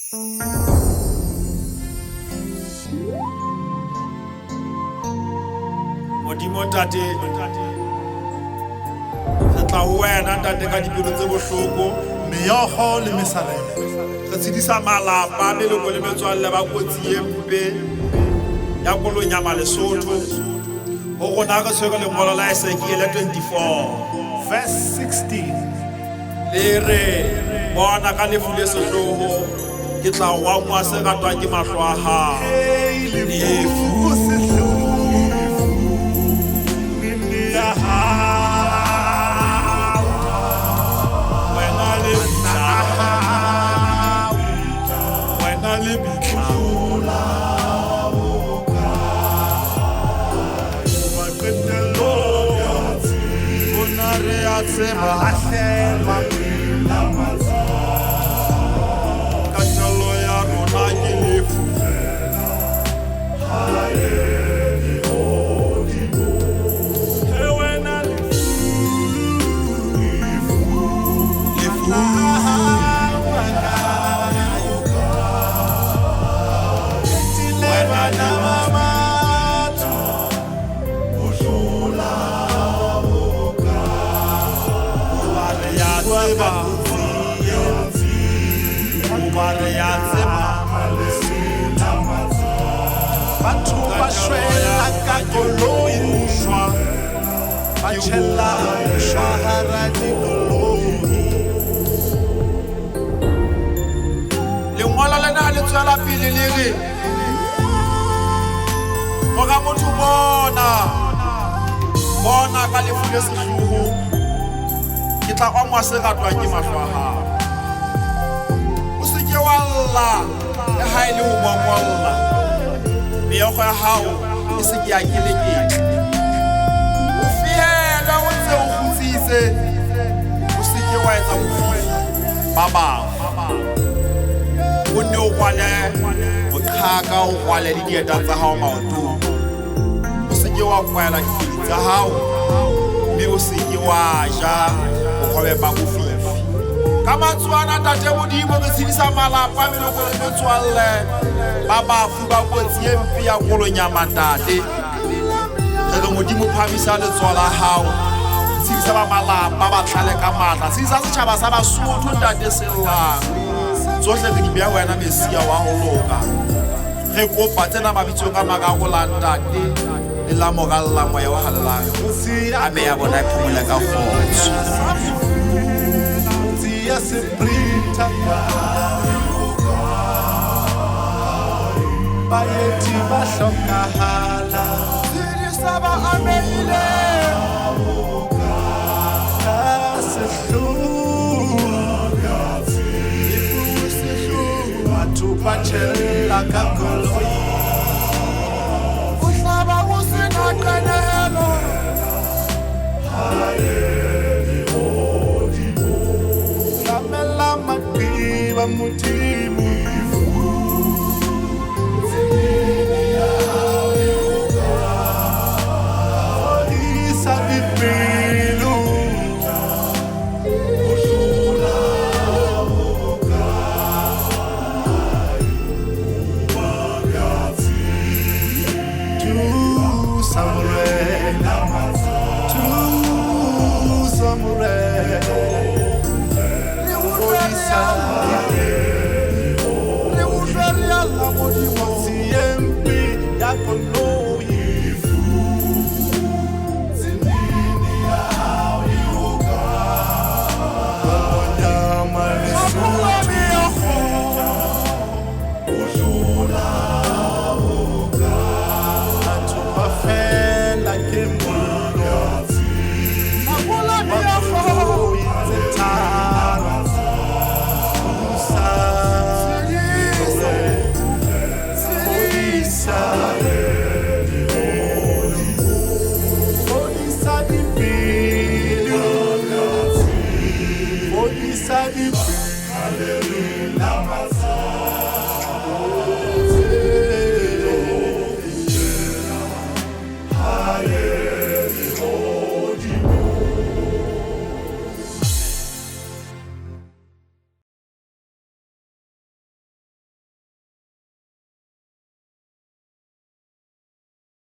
Modimo ntate re tla ho wena ntate ka dipelo tse bohloko meokgo le mesalele re tshedisa malapa leloko le metswalle ba kotsi e mpe ya kolong ya Lesotho ho rona re tshwere lengolo la Esekiele 24 verse 16 le re bona ka lefu le sehloho ke tla ngwa se ratwa ke mahlo a hao lefu Katalo ya rona ke lefu batho ba shwela ka koloi moshwa ba tshela moshwa hara dikoloi lengwala lena le tswela pele le re moga motho bona ka lefu le sehloho ke tla ngwa se ratwa ke mahlo a hao o se ke wa lla le ha ile ho ngwangwalla meokgo ya hao e se ke ya keleketla o fiela o ntse o kgutsitse o se ke wa etsa bofifi ba bafu o ne o kwale boqhaka o kwale le dieta tsa hao maotong o se ke wa kwala dipedi tsa hao mme o se ke wa ja bogobe ba bofifi ka matsuana ntate Modimo re tshedisa malapa meloko le metswalle ba bafu ba kotsi e mpe ya kolong ya mantate re re Modimo phamisa letsoho la hao tshedisa ba malapa ba tlale ka matla tshedisa setjhaba sa Basotho ntate sellang tsohle re di beha wena Mesia wa ho loka re kopa tsena mabitsong a makarola ntate le la moralla moya wa hallang a me ya bona phomole ka kgotso ya seprinta baeti ba hlokahala tshedisa ba amehile ka sehloho batho ba tshela ka koloi o hlaba o sena qenehelo Muti